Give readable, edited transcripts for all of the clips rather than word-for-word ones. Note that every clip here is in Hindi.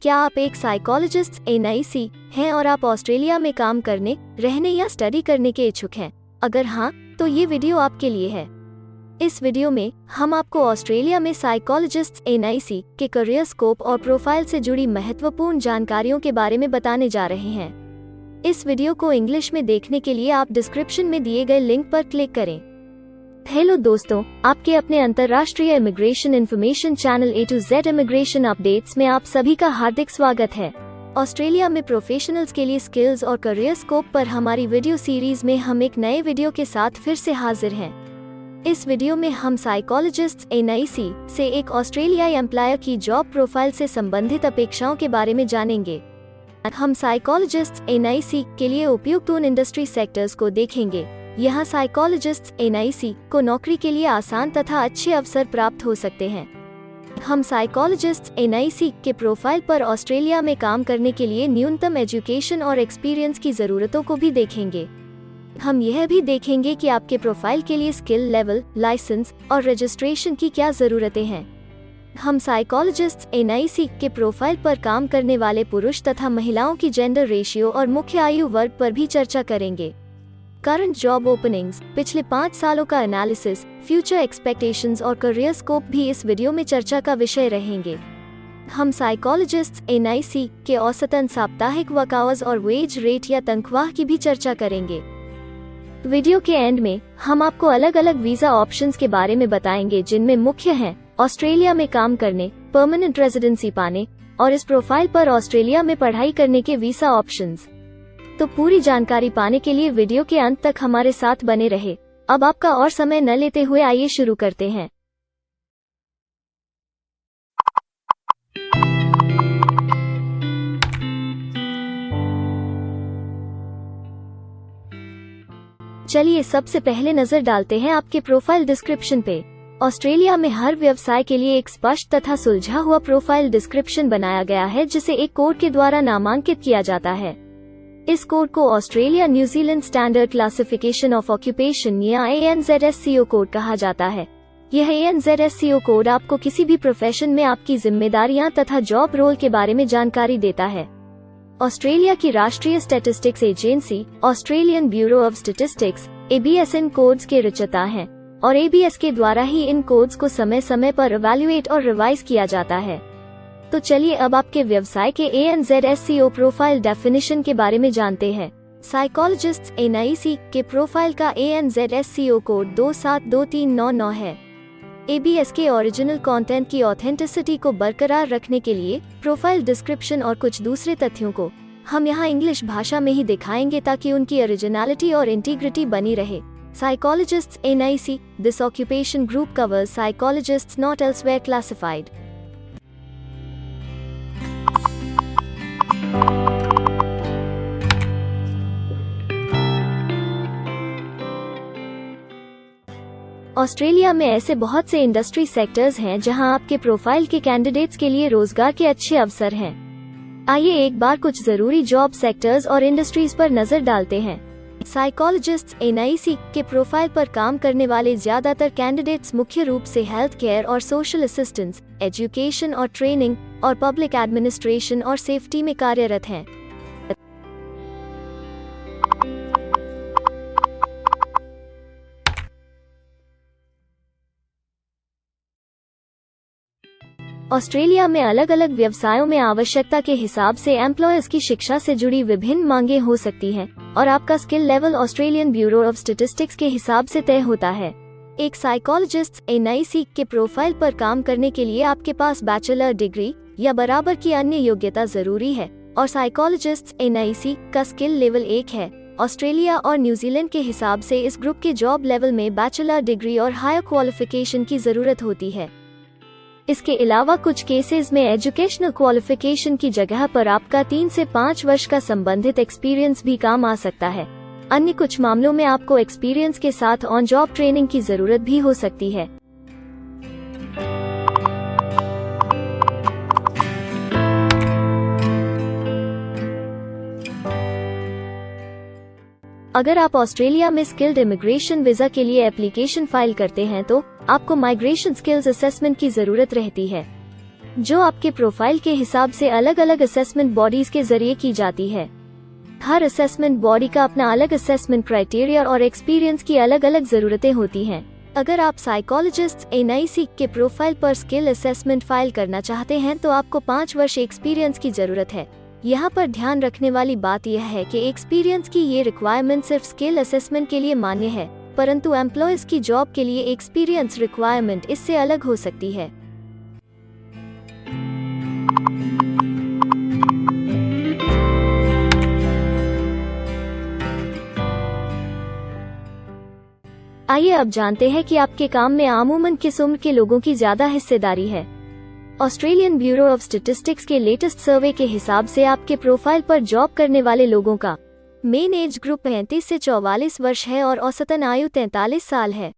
क्या आप एक साइकोलॉजिस्ट NIC हैं और आप ऑस्ट्रेलिया में काम करने, रहने या स्टडी करने के इच्छुक हैं? अगर हाँ, तो ये वीडियो आपके लिए है। इस वीडियो में हम आपको ऑस्ट्रेलिया में साइकोलॉजिस्ट NIC के करियर स्कोप और प्रोफाइल से जुड़ी महत्वपूर्ण जानकारियों के बारे में बताने जा रहे हैं। इस वीडियो को इंग्लिश में देखने के लिए आप डिस्क्रिप्शन में दिए गए लिंक पर क्लिक करें। हेलो दोस्तों, आपके अपने अंतर्राष्ट्रीय immigration information channel A to Z immigration updates में आप सभी का हार्दिक स्वागत है। ऑस्ट्रेलिया में प्रोफेशनल्स के लिए स्किल्स और करियर स्कोप पर हमारी वीडियो सीरीज में हम एक नए वीडियो के साथ फिर से हाजिर हैं। इस वीडियो में हम साइकोलॉजिस्ट NIC से एक ऑस्ट्रेलियाई एम्प्लॉयर की जॉब प्रोफाइल से संबंधित अपेक्षाओं के बारे में जानेंगे। हम साइकोलॉजिस्ट NIC के लिए उपयुक्त उन इंडस्ट्री सेक्टर्स को देखेंगे। यहाँ साइकोलॉजिस्ट NIC को नौकरी के लिए आसान तथा अच्छे अवसर प्राप्त हो सकते हैं। हम साइकोलॉजिस्ट NIC के प्रोफाइल पर ऑस्ट्रेलिया में काम करने के लिए न्यूनतम एजुकेशन और एक्सपीरियंस की जरूरतों को भी देखेंगे। हम यह भी देखेंगे कि आपके प्रोफाइल के लिए स्किल लेवल, लाइसेंस और रजिस्ट्रेशन की क्या जरूरतें हैं। हम साइकोलॉजिस्ट NIC के प्रोफाइल पर काम करने वाले पुरुष तथा महिलाओं की जेंडर रेशियो और मुख्य आयु वर्ग पर भी चर्चा करेंगे। करंट जॉब ओपनिंग्स, पिछले 5 सालों का एनालिसिस, फ्यूचर एक्सपेक्टेशंस और करियर स्कोप भी इस वीडियो में चर्चा का विषय रहेंगे। हम साइकोलॉजिस्ट NIC के औसतन साप्ताहिक वर्क आवर्स और वेज रेट या तनख्वाह की भी चर्चा करेंगे। वीडियो के एंड में हम आपको अलग अलग वीजा ऑप्शंस के बारे में बताएंगे, जिनमें मुख्य हैं ऑस्ट्रेलिया में काम करने, परमानेंट रेजिडेंसी पाने और इस प्रोफाइल पर ऑस्ट्रेलिया में पढ़ाई करने के वीजा ऑप्शंस। तो पूरी जानकारी पाने के लिए वीडियो के अंत तक हमारे साथ बने रहे। अब आपका और समय न लेते हुए आइए शुरू करते हैं। चलिए सबसे पहले नजर डालते हैं आपके प्रोफाइल डिस्क्रिप्शन पे। ऑस्ट्रेलिया में हर व्यवसाय के लिए एक स्पष्ट तथा सुलझा हुआ प्रोफाइल डिस्क्रिप्शन बनाया गया है, जिसे एक कोड के द्वारा नामांकित किया जाता है। इस कोड को Australia New Zealand standard classification of occupation या ANZSCO कोड कहा जाता है। यह ANZSCO कोड आपको किसी भी प्रोफेशन में आपकी जिम्मेदारियां तथा जॉब रोल के बारे में जानकारी देता है। ऑस्ट्रेलिया की राष्ट्रीय statistics agency Australian bureau of statistics ABS in codes के रचयिता हैं और ABS के द्वारा ही इन कोड्स को समय समय पर इवैल्यूएट और रिवाइज किया जाता है। तो चलिए अब आपके व्यवसाय के ANZSCO प्रोफाइल डेफिनेशन के बारे में जानते हैं। साइकोलॉजिस्ट NIC के प्रोफाइल का ANZSCO कोड 272399 है। ABS के ओरिजिनल कंटेंट की ऑथेंटिसिटी को बरकरार रखने के लिए प्रोफाइल डिस्क्रिप्शन और कुछ दूसरे तथ्यों को हम यहाँ इंग्लिश भाषा में ही दिखाएंगे, ताकि उनकी ओरिजिनलिटी और इंटीग्रिटी बनी रहे। Psychologists NIC, this occupation group covers psychologists not elsewhere classified. Australia में ऐसे बहुत से इंडस्ट्री सेक्टर्स हैं जहां आपके प्रोफाइल के कैंडिडेट्स के लिए रोजगार के अच्छे अवसर हैं। आइए एक बार कुछ जरूरी जॉब सेक्टर्स और इंडस्ट्रीज पर नजर डालते हैं। साइकोलॉजिस्ट NIC के प्रोफाइल पर काम करने वाले ज्यादातर कैंडिडेट्स मुख्य रूप से हेल्थ केयर और सोशल असिस्टेंस, एजुकेशन और ट्रेनिंग और पब्लिक एडमिनिस्ट्रेशन और सेफ्टी में कार्यरत हैं। ऑस्ट्रेलिया में अलग अलग व्यवसायों में आवश्यकता के हिसाब से एम्प्लॉयर्स की शिक्षा से जुड़ी विभिन्न मांगें हो सकती हैं और आपका skill level Australian bureau of statistics के हिसाब से तय होता है। एक साइकोलॉजिस्ट NIC के प्रोफाइल पर काम करने के लिए आपके पास बैचलर डिग्री या बराबर की अन्य योग्यता जरूरी है और साइकोलॉजिस्ट NIC का स्किल लेवल 1 है। ऑस्ट्रेलिया और न्यूजीलैंड के हिसाब से इस ग्रुप के जॉब लेवल में बैचलर डिग्री और हायर क्वालिफिकेशन की जरूरत होती है। इसके अलावा कुछ केसेस में एजुकेशनल क्वालिफिकेशन की जगह पर आपका 3 से 5 वर्ष का संबंधित एक्सपीरियंस भी काम आ सकता है। अन्य कुछ मामलों में आपको एक्सपीरियंस के साथ ऑन जॉब ट्रेनिंग की जरूरत भी हो सकती है। अगर आप ऑस्ट्रेलिया में स्किल्ड इमिग्रेशन वीजा के लिए एप्लीकेशन फाइल करते हैं तो आपको माइग्रेशन स्किल्स असेसमेंट की जरूरत रहती है। जो आपके प्रोफाइल के हिसाब से अलग अलग असेसमेंट बॉडीज के जरिए की जाती है। हर असेसमेंट बॉडी का अपना अलग असेसमेंट क्राइटेरिया और एक्सपीरियंस की अलग अलग जरूरतें होती हैं। अगर आप साइकोलॉजिस्ट NIC के प्रोफाइल पर स्किल असेसमेंट फाइल करना चाहते हैं तो आपको 5 वर्ष एक्सपीरियंस की जरूरत है। यहाँ पर ध्यान रखने वाली बात यह है कि एक्सपीरियंस की ये रिक्वायरमेंट सिर्फ स्किल असेसमेंट के लिए मान्य है, परंतु एम्प्लॉयज की जॉब के लिए एक्सपीरियंस रिक्वायरमेंट इससे अलग हो सकती है। आइए अब जानते हैं कि आपके काम में आमूमन किस उम्र के लोगों की ज्यादा हिस्सेदारी है। ऑस्ट्रेलियन ब्यूरो ऑफ स्टैटिस्टिक्स के लेटेस्ट सर्वे के हिसाब से आपके प्रोफाइल पर जॉब करने वाले लोगों का मेन एज ग्रुप 35 से 44 वर्ष है और औसतन आयु 43 साल है।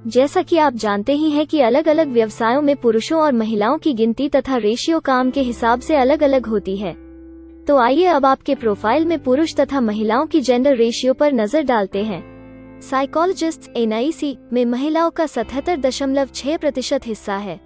जैसा कि आप जानते ही हैं कि अलग अलग व्यवसायों में पुरुषों और महिलाओं की गिनती तथा रेशियो काम के हिसाब से अलग अलग होती है। तो आइए अब आपके प्रोफाइल में पुरुष तथा महिलाओं की जेंडर रेशियो पर नजर डालते हैं। साइकोलॉजिस्ट NIC में महिलाओं का 77.6% हिस्सा है।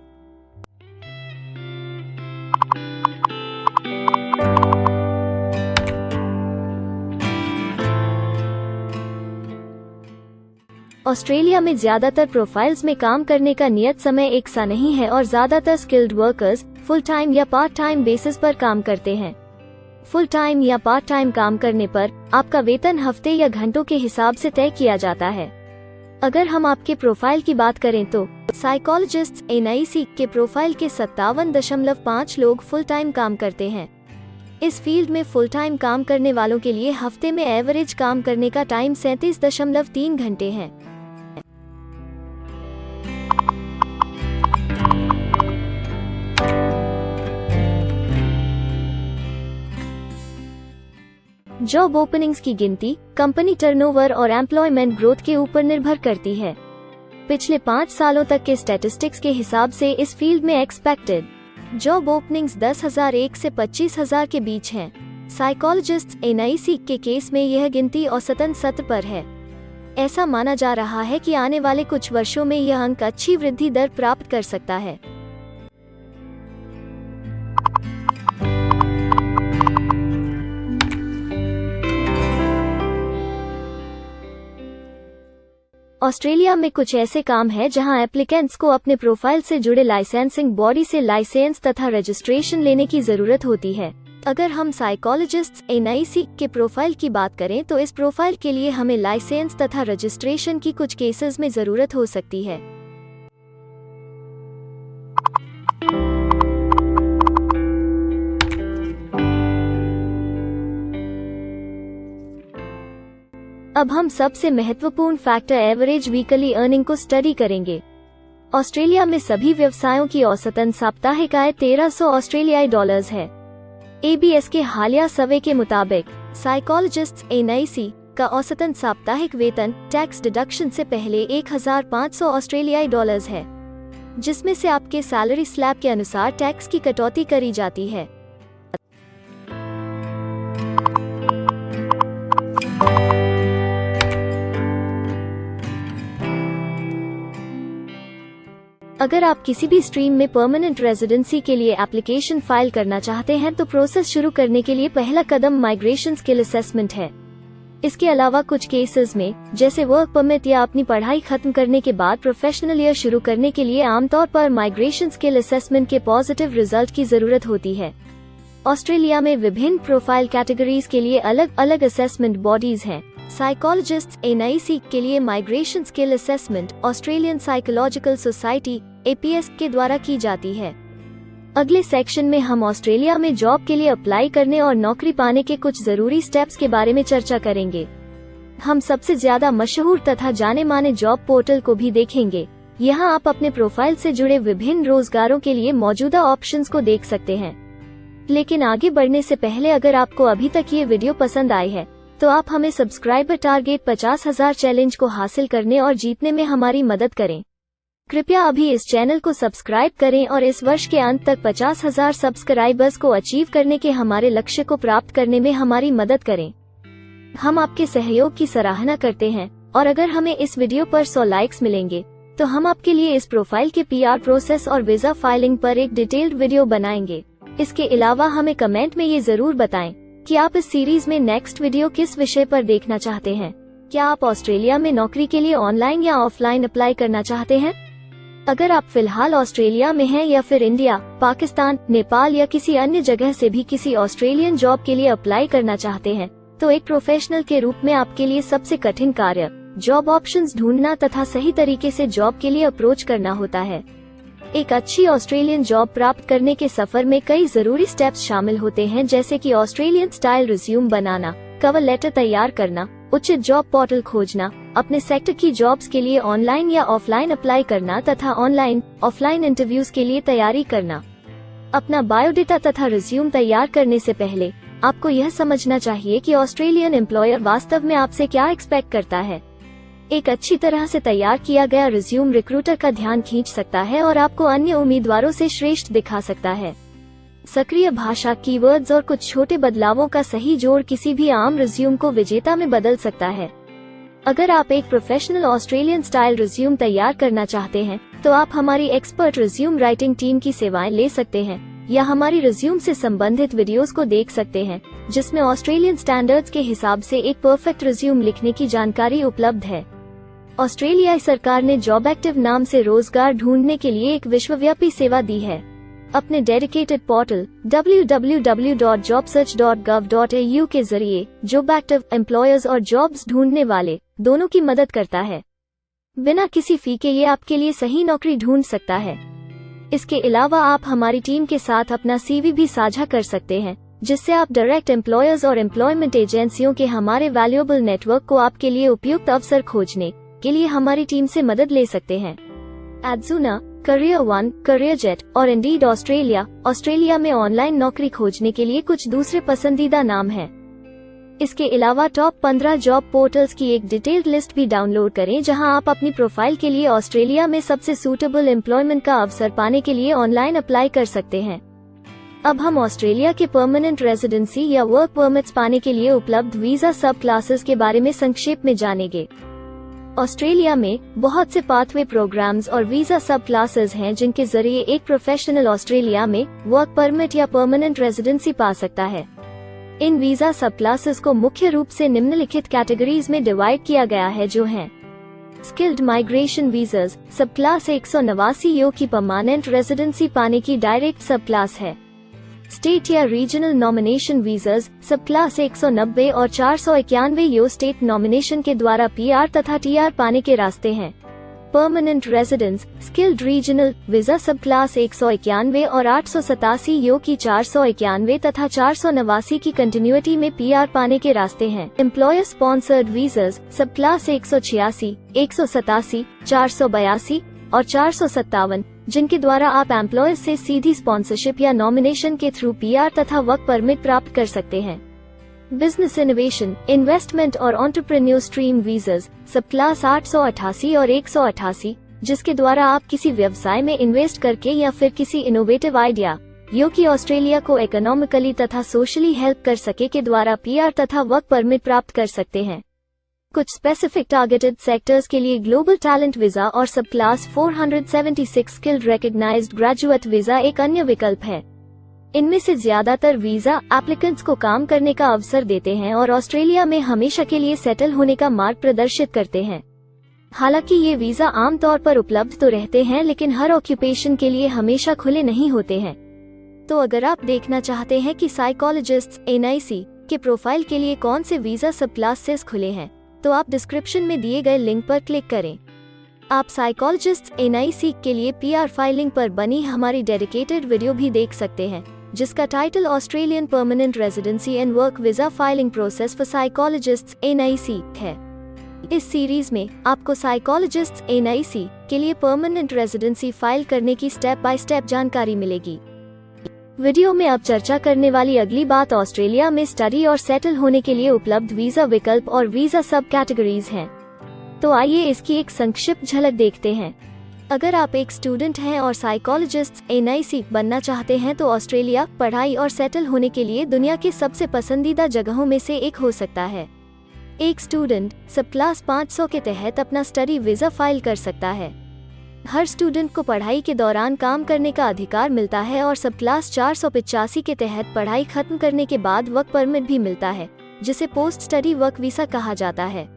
ऑस्ट्रेलिया में ज्यादातर प्रोफाइल्स में काम करने का नियत समय एक सा नहीं है और ज्यादातर स्किल्ड वर्कर्स फुल टाइम या पार्ट टाइम बेसिस पर काम करते हैं। फुल टाइम या पार्ट टाइम काम करने पर आपका वेतन हफ्ते या घंटों के हिसाब से तय किया जाता है। अगर हम आपके प्रोफाइल की बात करें तो साइकोलॉजिस्ट NIC के प्रोफाइल के 57.5 लोग फुल टाइम काम करते हैं। इस फील्ड में फुल टाइम काम करने वालों के लिए हफ्ते में एवरेज काम करने का टाइम 37.3 घंटे है। जॉब ओपनिंग्स की गिनती कंपनी टर्नओवर और एम्प्लॉयमेंट ग्रोथ के ऊपर निर्भर करती है। पिछले 5 सालों तक के स्टैटिस्टिक्स के हिसाब से इस फील्ड में एक्सपेक्टेड जॉब ओपनिंग्स 10,001 से 25,000 के बीच हैं। साइकोलॉजिस्ट NIC के केस में यह गिनती औसतन 7 पर है। ऐसा माना जा रहा है कि आने वाले कुछ वर्षों में यह अंक अच्छी वृद्धि दर प्राप्त कर सकता है। ऑस्ट्रेलिया में कुछ ऐसे काम हैं जहां एप्लीकेंट्स को अपने प्रोफाइल से जुड़े लाइसेंसिंग बॉडी से लाइसेंस तथा रजिस्ट्रेशन लेने की जरूरत होती है। अगर हम साइकोलॉजिस्ट NIC के प्रोफाइल की बात करें तो इस प्रोफाइल के लिए हमें लाइसेंस तथा रजिस्ट्रेशन की कुछ केसेस में जरूरत हो सकती है। अब हम सबसे महत्वपूर्ण फैक्टर एवरेज वीकली अर्निंग को स्टडी करेंगे। ऑस्ट्रेलिया में सभी व्यवसायों की औसतन साप्ताहिक आय 1300 ऑस्ट्रेलियाई डॉलर्स है। ABS के हालिया सर्वे के मुताबिक साइकोलॉजिस्ट NIC का औसतन साप्ताहिक वेतन टैक्स डिडक्शन से पहले 1500 ऑस्ट्रेलियाई डॉलर्स है, जिसमें से आपके सैलरी स्लैब के अनुसार टैक्स की कटौती करी जाती है। अगर आप किसी भी स्ट्रीम में परमानेंट रेजिडेंसी के लिए एप्लीकेशन फाइल करना चाहते हैं तो प्रोसेस शुरू करने के लिए पहला कदम माइग्रेशन स्किल असेसमेंट है। इसके अलावा कुछ केसेस में जैसे वर्क परमिट या अपनी पढ़ाई खत्म करने के बाद प्रोफेशनल ईयर शुरू करने के लिए आमतौर पर माइग्रेशन स्किल असेसमेंट के पॉजिटिव रिजल्ट की जरूरत होती है। ऑस्ट्रेलिया में विभिन्न प्रोफाइल कैटेगरीज के लिए अलग अलग असेसमेंट बॉडीज हैं। साइकोलॉजिस्ट NIC के लिए migration skill assessment Australian psychological society APS के द्वारा की जाती है। अगले सेक्शन में हम ऑस्ट्रेलिया में जॉब के लिए अप्लाई करने और नौकरी पाने के कुछ जरूरी स्टेप्स के बारे में चर्चा करेंगे। हम सबसे ज्यादा मशहूर तथा जाने माने जॉब पोर्टल को भी देखेंगे। यहाँ आप अपने प्रोफाइल से जुड़े विभिन्न रोजगारों के लिए मौजूदा ऑप्शंस को देख सकते हैं। लेकिन आगे बढ़ने से पहले अगर आपको अभी तक ये वीडियो पसंद आई है तो आप हमें सब्सक्राइबर टारगेट 50,000 चैलेंज को हासिल करने और जीतने में हमारी मदद करें। कृपया अभी इस चैनल को सब्सक्राइब करें और इस वर्ष के अंत तक 50,000 सब्सक्राइबर्स को अचीव करने के हमारे लक्ष्य को प्राप्त करने में हमारी मदद करें। हम आपके सहयोग की सराहना करते हैं और अगर हमें इस वीडियो पर 100 लाइक्स मिलेंगे तो हम आपके लिए इस प्रोफाइल के PR प्रोसेस और वीजा फाइलिंग पर एक डिटेल्ड वीडियो बनाएंगे। इसके अलावा हमें कमेंट में ये जरूर बताएं कि आप इस सीरीज में नेक्स्ट वीडियो किस विषय पर देखना चाहते हैं। क्या आप ऑस्ट्रेलिया में नौकरी के लिए ऑनलाइन या ऑफलाइन अप्लाई करना चाहते हैं? अगर आप फिलहाल ऑस्ट्रेलिया में हैं या फिर इंडिया, पाकिस्तान, नेपाल या किसी अन्य जगह से भी किसी ऑस्ट्रेलियन जॉब के लिए अप्लाई करना चाहते हैं, तो एक प्रोफेशनल के रूप में आपके लिए सबसे कठिन कार्य जॉब ऑप्शंस ढूंढना तथा सही तरीके से जॉब के लिए अप्रोच करना होता है। एक अच्छी ऑस्ट्रेलियन जॉब प्राप्त करने के सफर में कई जरूरी स्टेप्स शामिल होते हैं, जैसे कि ऑस्ट्रेलियन स्टाइल रिज्यूम बनाना, कवर लेटर तैयार करना, उचित जॉब पोर्टल खोजना, अपने सेक्टर की जॉब्स के लिए ऑनलाइन या ऑफलाइन अप्लाई करना तथा ऑनलाइन ऑफलाइन इंटरव्यूज के लिए तैयारी करना। अपना बायोडेटा तथा रिज्यूम तैयार करने से पहले आपको यह समझना चाहिए कि ऑस्ट्रेलियन एम्प्लॉयर वास्तव में आपसे क्या एक्सपेक्ट करता है। एक अच्छी तरह से तैयार किया गया रिज्यूम रिक्रूटर का ध्यान खींच सकता है और आपको अन्य उम्मीदवारों से श्रेष्ठ दिखा सकता है। सक्रिय भाषा, कीवर्ड्स और कुछ छोटे बदलावों का सही जोड़ किसी भी आम रिज्यूम को विजेता में बदल सकता है। अगर आप एक प्रोफेशनल ऑस्ट्रेलियन स्टाइल रिज्यूम तैयार करना चाहते हैं, तो आप हमारी एक्सपर्ट रिज्यूम राइटिंग टीम की सेवाएं ले सकते हैं या हमारी रिज्यूम से संबंधित वीडियोस को देख सकते हैं, जिसमें ऑस्ट्रेलियन स्टैंडर्ड्स के हिसाब से एक परफेक्ट रिज्यूम लिखने की जानकारी उपलब्ध है। ऑस्ट्रेलियाई सरकार ने जॉब एक्टिव नाम से रोजगार ढूंढने के लिए एक विश्वव्यापी सेवा दी है। अपने डेडिकेटेड पोर्टल www.jobsearch.gov.au के जरिए जॉब एक्टिव एम्प्लॉयर्स और जॉब्स ढूंढने वाले दोनों की मदद करता है। बिना किसी फी के ये आपके लिए सही नौकरी ढूंढ सकता है। इसके अलावा आप हमारी टीम के साथ अपना CV भी साझा कर सकते हैं, जिससे आप डायरेक्ट एम्प्लॉयर्स और एम्प्लॉयमेंट एजेंसियों के हमारे वैल्यूएबल नेटवर्क को आपके लिए उपयुक्त अवसर खोजने के लिए हमारी टीम से मदद ले सकते हैं। एडजुना, करियर वन, करियर जेट और इंडीड ऑस्ट्रेलिया में ऑनलाइन नौकरी खोजने के लिए कुछ दूसरे पसंदीदा नाम हैं। इसके अलावा टॉप 15 जॉब पोर्टल्स की एक डिटेल्ड लिस्ट भी डाउनलोड करें, जहां आप अपनी प्रोफाइल के लिए ऑस्ट्रेलिया में सबसे सूटेबल एम्प्लॉयमेंट का अवसर पाने के लिए ऑनलाइन अप्लाई कर सकते हैं। अब हम ऑस्ट्रेलिया के परमानेंट रेजिडेंसी या वर्क परमिट्स पाने के लिए उपलब्ध वीजा सब क्लासेस के बारे में संक्षेप में जानेंगे। ऑस्ट्रेलिया में बहुत से पाथवे प्रोग्राम्स और वीजा सब क्लासेस हैं, जिनके जरिए एक प्रोफेशनल ऑस्ट्रेलिया में वर्क परमिट या परमानेंट रेजिडेंसी पा सकता है। इन वीजा सब क्लासेस को मुख्य रूप से निम्नलिखित कैटेगरीज में डिवाइड किया गया है, जो हैं स्किल्ड माइग्रेशन वीजास सब क्लास 189 यो की परमानेंट रेजिडेंसी पाने की डायरेक्ट सब क्लास है। स्टेट या रीजनल नॉमिनेशन वीजास सब क्लास 190 और 491 यो स्टेट नॉमिनेशन के द्वारा PR तथा TR पाने के रास्ते हैं। Permanent residence skilled regional visa सब क्लास 191 और 887 यो की 491 तथा 489 की कंटिन्यूटी में PR पाने के रास्ते हैं। एम्प्लॉयर स्पॉन्सर्ड वीजास सब क्लास 186, 187, 482 और 457, जिनके द्वारा आप एम्प्लॉयर से सीधी स्पॉन्सरशिप या नॉमिनेशन के थ्रू PR तथा वर्क परमिट प्राप्त कर सकते हैं। बिजनेस इनोवेशन, इन्वेस्टमेंट और एंटरप्रेन्योर स्ट्रीम वीजास सब क्लास 888 और 188, जिसके द्वारा आप किसी व्यवसाय में इन्वेस्ट करके या फिर किसी इनोवेटिव आइडिया जो कि ऑस्ट्रेलिया को इकोनॉमिकली तथा सोशली हेल्प कर सके के द्वारा PR तथा वर्क परमिट प्राप्त कर सकते हैं। कुछ स्पेसिफिक टारगेटेड सेक्टर्स के लिए ग्लोबल टैलेंट वीजा और सब class 476 skilled recognised graduate visa एक अन्य विकल्प है। इनमें से ज्यादातर वीजा एप्लीकेंट्स को काम करने का अवसर देते हैं और ऑस्ट्रेलिया में हमेशा के लिए सेटल होने का मार्ग प्रदर्शित करते हैं। हालांकि ये वीजा आमतौर पर उपलब्ध तो रहते हैं, लेकिन हर ऑक्यूपेशन के लिए हमेशा खुले नहीं होते हैं। तो अगर आप देखना चाहते हैं कि साइकोलॉजिस्ट्स NIC के प्रोफाइल के लिए कौन से वीजा सब क्लासेस खुले हैं, तो आप डिस्क्रिप्शन में दिए गए लिंक पर क्लिक करें। आप साइकोलॉजिस्ट्स NIC के लिए PR फाइलिंग पर बनी हमारी डेडिकेटेड वीडियो भी देख सकते हैं, जिसका title Australian permanent residency and work visa filing process for psychologists NIC है। इस सीरीज में आपको साइकोलॉजिस्ट्स NIC के लिए परमानेंट रेजिडेंसी फाइल करने की स्टेप बाय स्टेप जानकारी मिलेगी। वीडियो में अब चर्चा करने वाली अगली बात ऑस्ट्रेलिया में स्टडी और सेटल होने के लिए उपलब्ध वीजा विकल्प और वीजा सब कैटेगरीज हैं। तो आइए इसकी एक संक्षिप्त झलक देखते हैं। अगर आप एक स्टूडेंट हैं और साइकोलॉजिस्ट NIC बनना चाहते हैं तो ऑस्ट्रेलिया पढ़ाई और सेटल होने के लिए दुनिया की सबसे पसंदीदा जगहों में से एक हो सकता है। एक स्टूडेंट सब क्लास 500 के तहत अपना स्टडी वीज़ा फाइल कर सकता है। हर स्टूडेंट को पढ़ाई के दौरान काम करने का अधिकार मिलता है और सब क्लास 485 के तहत पढ़ाई खत्म करने के बाद वर्क परमिट भी मिलता है, जिसे पोस्ट स्टडी वर्क वीज़ा कहा जाता है।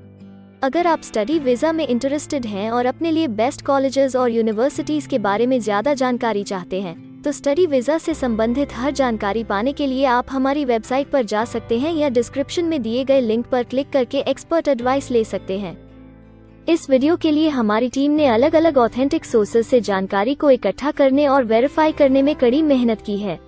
अगर आप स्टडी वीज़ा में इंटरेस्टेड हैं और अपने लिए बेस्ट कॉलेजेस और यूनिवर्सिटीज़ के बारे में ज़्यादा जानकारी चाहते हैं, तो स्टडी वीज़ा से संबंधित हर जानकारी पाने के लिए आप हमारी वेबसाइट पर जा सकते हैं या डिस्क्रिप्शन में दिए गए लिंक पर क्लिक करके एक्सपर्ट एडवाइस ले सकते हैं। इस वीडियो के लिए हमारी टीम ने अलग अलग ऑथेंटिक सोर्सेज से जानकारी को इकट्ठा करने और वेरीफाई करने में कड़ी मेहनत की है।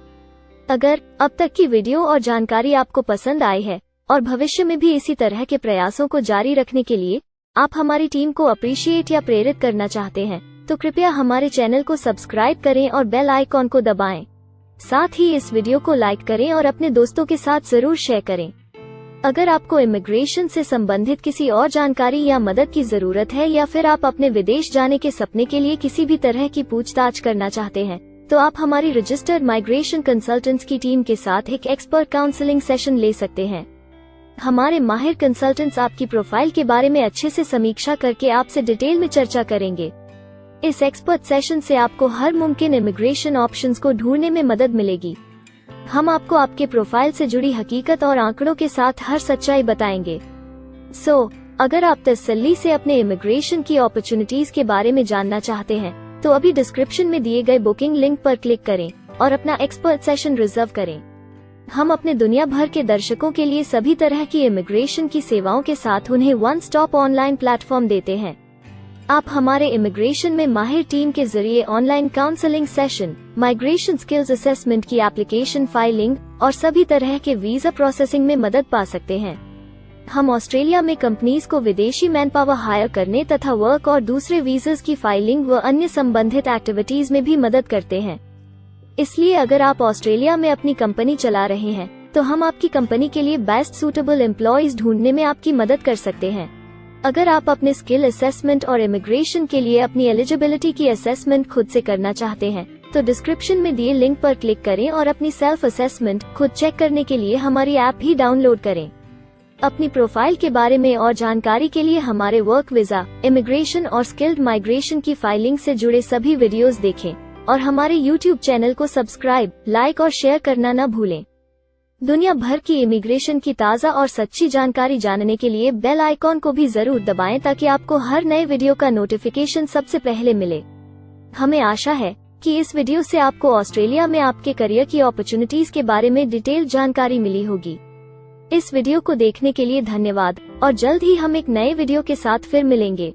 अगर अब तक की वीडियो और जानकारी आपको पसंद आई है और भविष्य में भी इसी तरह के प्रयासों को जारी रखने के लिए आप हमारी टीम को अप्रिशिएट या प्रेरित करना चाहते हैं, तो कृपया हमारे चैनल को सब्सक्राइब करें और बेल आइकॉन को दबाएं। साथ ही इस वीडियो को लाइक करें और अपने दोस्तों के साथ जरूर शेयर करें। अगर आपको इमिग्रेशन से संबंधित किसी और जानकारी या मदद की जरूरत है या फिर आप अपने विदेश जाने के सपने के लिए किसी भी तरह की पूछताछ करना चाहते हैं, तो आप हमारी रजिस्टर्ड माइग्रेशन कंसल्टेंट्स की टीम के साथ एक एक्सपर्ट काउंसलिंग सेशन ले सकते हैं। हमारे माहिर कंसल्टेंट्स आपकी प्रोफाइल के बारे में अच्छे से समीक्षा करके आपसे डिटेल में चर्चा करेंगे। इस एक्सपर्ट सेशन से आपको हर मुमकिन इमिग्रेशन ऑप्शंस को ढूंढने में मदद मिलेगी। हम आपको आपके प्रोफाइल से जुड़ी हकीकत और आंकड़ों के साथ हर सच्चाई बताएंगे। अगर आप तसल्ली से अपने इमिग्रेशन की अपॉर्चुनिटीज के बारे में जानना चाहते हैं, तो अभी डिस्क्रिप्शन में दिए गए बुकिंग लिंक पर क्लिक करें और अपना एक्सपर्ट सेशन रिजर्व करें। हम अपने दुनिया भर के दर्शकों के लिए सभी तरह की इमिग्रेशन की सेवाओं के साथ उन्हें वन स्टॉप ऑनलाइन प्लेटफॉर्म देते हैं। आप हमारे इमिग्रेशन में माहिर टीम के जरिए online counselling session, migration skills assessment की एप्लीकेशन फाइलिंग और सभी तरह के वीजा प्रोसेसिंग में मदद पा सकते हैं। हम ऑस्ट्रेलिया में कंपनीज को विदेशी मैन पावर हायर करने तथा वर्क और दूसरे वीजास की फाइलिंग व अन्य संबंधित एक्टिविटीज में भी मदद करते हैं। इसलिए अगर आप ऑस्ट्रेलिया में अपनी कंपनी चला रहे हैं, तो हम आपकी कंपनी के लिए बेस्ट सूटेबल एम्प्लॉयज ढूंढने में आपकी मदद कर सकते हैं। अगर आप अपने स्किल असेसमेंट और इमिग्रेशन के लिए अपनी एलिजिबिलिटी की असेसमेंट खुद से करना चाहते हैं, तो डिस्क्रिप्शन में दिए लिंक पर क्लिक करें और अपनी सेल्फ असेसमेंट खुद चेक करने के लिए हमारी ऐप भी डाउनलोड करें। अपनी प्रोफाइल के बारे में और जानकारी के लिए हमारे वर्क वीजा, इमिग्रेशन और स्किल्ड माइग्रेशन की फाइलिंग से जुड़े सभी वीडियोस देखें और हमारे YouTube चैनल को सब्सक्राइब, लाइक और शेयर करना न भूलें। दुनिया भर की इमिग्रेशन की ताज़ा और सच्ची जानकारी जानने के लिए बेल आइकॉन को भी जरूर दबाएं ताकि आपको हर नए वीडियो का नोटिफिकेशन सबसे पहले मिले। हमें आशा है कि इस वीडियो से आपको ऑस्ट्रेलिया में आपके करियर की अपॉर्चुनिटीज के बारे में डिटेल जानकारी मिली होगी। इस वीडियो को देखने के लिए धन्यवाद और जल्द ही हम एक नए वीडियो के साथ फिर मिलेंगे।